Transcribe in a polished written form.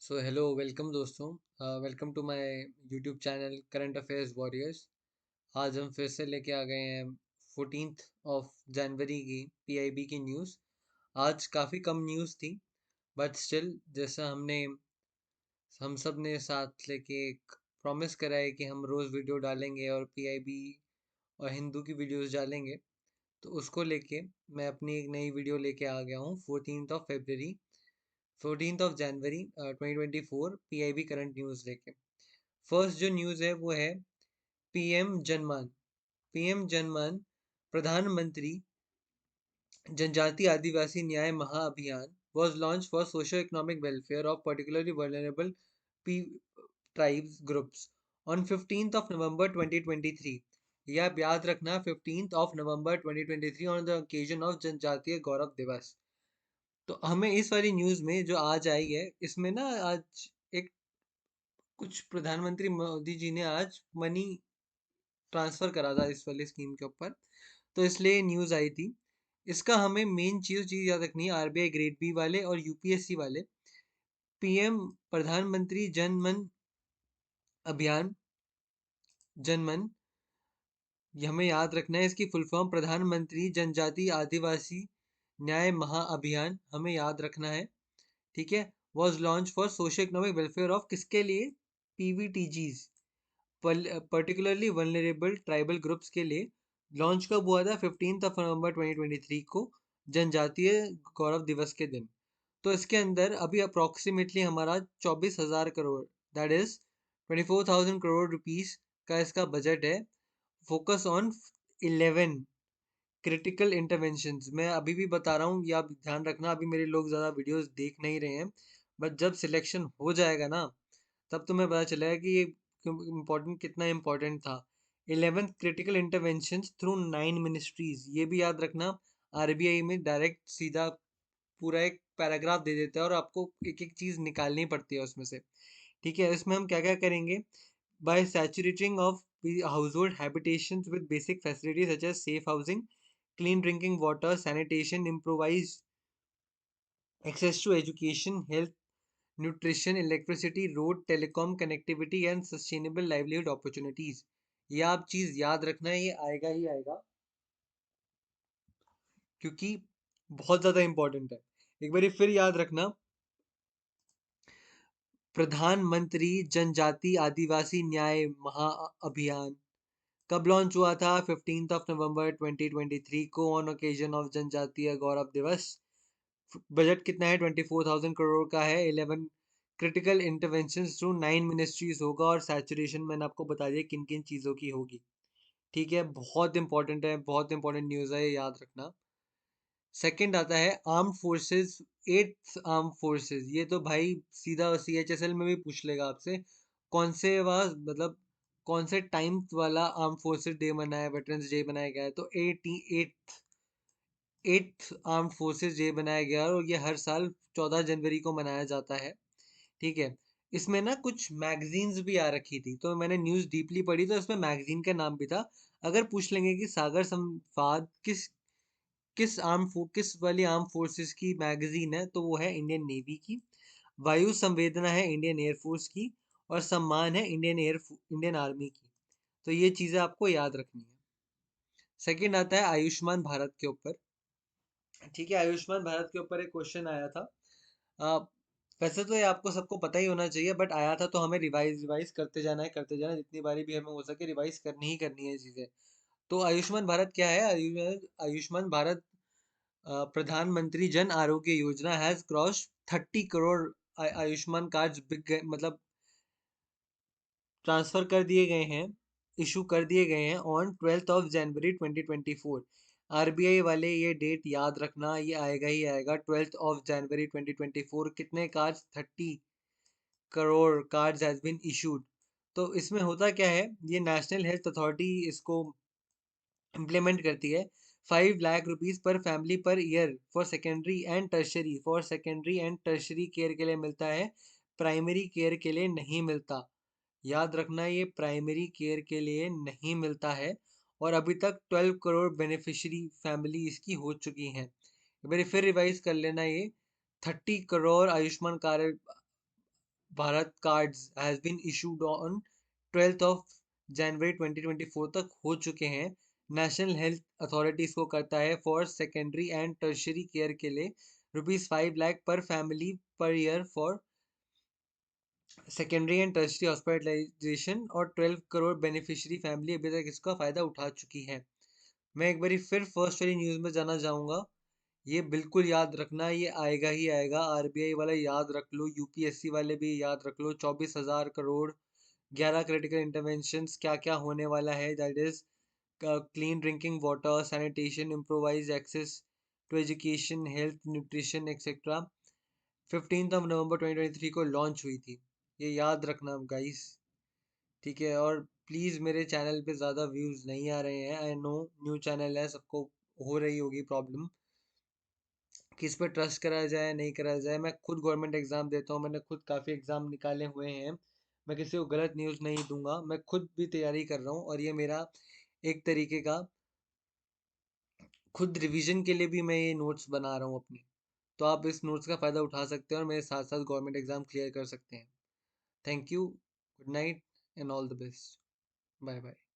Hello welcome दोस्तों। Welcome to my YouTube channel current affairs warriors. आज हम फिर से लेके आ गए हैं 14th ऑफ जनवरी की पीआईबी की न्यूज़। आज काफ़ी कम न्यूज़ थी, बट स्टिल जैसा हम सब ने साथ लेके एक प्रॉमिस करा है कि हम रोज़ वीडियो डालेंगे और पीआईबी और हिंदू की वीडियोस डालेंगे, तो उसको लेके मैं अपनी एक नई वीडियो लेके आ गया हूँ 14th of January 2024 PIB current news लेके। फर्स्ट जो न्यूज़ है वो है पीएम जनमान। पीएम जनमान प्रधानमंत्री जनजातीय आदिवासी न्याय महाअभियान was launched for socio-economic welfare of particularly vulnerable tribes groups on 15th of November 2023। यह आप याद रखना 15th of November 2023 on the occasion of जनजातीय गौरव दिवस। तो हमें इस वाली न्यूज़ में जो आज आई है, इसमें ना आज एक कुछ प्रधानमंत्री मोदी जी ने आज मनी ट्रांसफ़र करा था इस वाली स्कीम के ऊपर, तो इसलिए न्यूज़ आई थी। इसका हमें मेन चीज़ याद रखनी है, आरबीआई ग्रेड बी वाले और यूपीएससी वाले पीएम प्रधानमंत्री अभियान जनमन, ये हमें याद रखना है। इसकी फुल फॉर्म प्रधानमंत्री जनजातीय आदिवासी न्याय महाअभियान हमें याद रखना है, ठीक है। Was launch for social economic welfare of किसके लिए? PVTGs, particularly vulnerable tribal groups के लिए। लॉन्च कब हुआ था? 15 नवंबर 2023 को, जनजातीय गौरव दिवस के दिन। तो इसके अंदर अभी अप्रोक्सीमेटली हमारा 24,000 crore, that is 24,000 crore rupees का इसका बजट है। Focus on 11 critical interventions. मैं अभी भी बता रहा हूँ, या आप ध्यान रखना, अभी मेरे लोग ज़्यादा वीडियोस देख नहीं रहे हैं, बट जब सिलेक्शन हो जाएगा ना, तब तुम्हें पता चलेगा कि ये इम्पोर्टेंट, कितना इम्पोर्टेंट था। 11th critical interventions through 9 ministries, ये भी याद रखना। आरबीआई में डायरेक्ट सीधा पूरा एक पैराग्राफ दे देता है और आपको एक एक चीज़ निकालनी पड़ती है उसमें से, ठीक है। इसमें हम क्या क्या करेंगे? By saturating of household habitations with basic facilities such as safe housing, clean drinking water, sanitation, improvised access to education, health, nutrition, electricity, road, telecom connectivity and sustainable livelihood opportunities। ये आप चीज़ याद रखना है, ये आएगा ही आएगा, क्योंकि बहुत ज़्यादा इंपॉर्टेंट है। एक बार फिर याद रखना, प्रधानमंत्री जनजाति आदिवासी न्याय महाअभियान कब लॉन्च हुआ था? 15 नवंबर 2023 को, ऑन ओकेजन ऑफ जनजातीय गौरव दिवस। बजट कितना है? 24,000 करोड़ का है। 11 क्रिटिकल इंटरवेंशन थ्रू 9 मिनिस्ट्रीज होगा, और सैचुरेशन मैंने आपको बता दिया किन किन चीज़ों की होगी, ठीक है। बहुत इंपॉर्टेंट है, बहुत इंपॉर्टेंट न्यूज़ है, ये याद रखना। सेकंड आता है arm forces, 8th arm forces. ये तो भाई सीधा सीएचएसएल में भी पूछ लेगा आपसे, कौन से मतलब कौन से टाइम वाला आर्म फोर्सेस डे मनाया, वेटरन्स डे मनाया गया है? तो 8th आर्म फोर्सेस डे बनाया गया, और ये हर साल 14 जनवरी को मनाया जाता है, ठीक है। इसमें ना कुछ मैगजीन्स भी आ रखी थी, तो मैंने न्यूज़ डीपली पढ़ी, तो इसमें मैगजीन का नाम भी था। अगर पूछ लेंगे कि सागर संवाद किस वाली आर्म फोर्सेस की मैगजीन है, तो वो है इंडियन नेवी की। वायु संवेदना है इंडियन एयरफोर्स की, और सम्मान है इंडियन आर्मी की। तो ये चीज़ें आपको याद रखनी है। सेकंड आता है आयुष्मान भारत के ऊपर, ठीक है। आयुष्मान भारत के ऊपर एक क्वेश्चन आया था। आ, वैसे तो ये आपको सबको पता ही होना चाहिए, बट आया था तो हमें रिवाइज रिवाइज करते जाना है, करते जाना है, जितनी बारी भी हमें हो सके रिवाइज करनी ही करनी है चीज़ें। तो आयुष्मान भारत क्या है? आयुष्मान भारत प्रधानमंत्री Jan Arogya Yojana has cross 30 crore Ayushman cards बिक गए, मतलब ट्रांसफर कर दिए गए हैं, इशू कर दिए गए हैं ऑन 12 जनवरी 2024। आरबीआई वाले ये डेट याद रखना, ये आएगा ही आएगा 12 जनवरी 2024। कितने cards? 30 crore cards has been issued. तो इसमें होता क्या है, ये नेशनल हेल्थ अथॉरिटी इसको इम्प्लीमेंट करती है। 5 lakh rupees per family per year for secondary and tertiary care के लिए मिलता है, प्राइमरी केयर के लिए नहीं मिलता। याद रखना, ये प्राइमरी केयर के लिए नहीं मिलता है, और अभी तक 12 करोड़ बेनिफिशियरी फैमिली इसकी हो चुकी हैं। एक बार फिर रिवाइज कर लेना, ये 30 crore Ayushman card Bharat cards has been issued on 12th of January 2024 तक हो चुके हैं। नेशनल हेल्थ अथॉरिटी इसको करता है for secondary and tertiary care के लिए ₹5 lakh per family per year for secondary and tertiary hospitalisation, और 12 करोड़ बेनिफिशियरी फैमिली अभी तक इसका फायदा उठा चुकी है। मैं एक बारी फिर फर्स्ट वाली न्यूज़ में जाना चाहूँगा। ये बिल्कुल याद रखना, ये आएगा ही आएगा। आरबीआई वाला याद रख लो, यूपीएससी वाले भी याद रख लो। 24,000 करोड़, 11 क्रिटिकल इंटरवेंशंस, क्या क्या होने वाला है। That is clean drinking water, sanitation, improvise access to education, health, nutrition etcetera. 15 नवंबर 2023 को लॉन्च हुई थी। ये याद रखना गाइस, ठीक है। और प्लीज़ मेरे चैनल पे ज़्यादा व्यूज़ नहीं आ रहे हैं। आई नो न्यू चैनल है, सबको हो रही होगी प्रॉब्लम, किस पे ट्रस्ट करा जाए नहीं करा जाए। मैं खुद गवर्नमेंट एग्ज़ाम देता हूँ, मैंने खुद काफ़ी एग्ज़ाम निकाले हुए हैं। मैं किसी को गलत न्यूज़ नहीं दूंगा, मैं खुद भी तैयारी कर रहा हूँ, और ये मेरा एक तरीके का खुद रिवीजन के लिए भी मैं ये नोट्स बना रहा हूँ अपने। तो आप इस नोट्स का फ़ायदा उठा सकते हैं और मेरे साथ साथ गवर्नमेंट एग्ज़ाम क्लियर कर सकते हैं। Thank you, good night and all the best. Bye bye.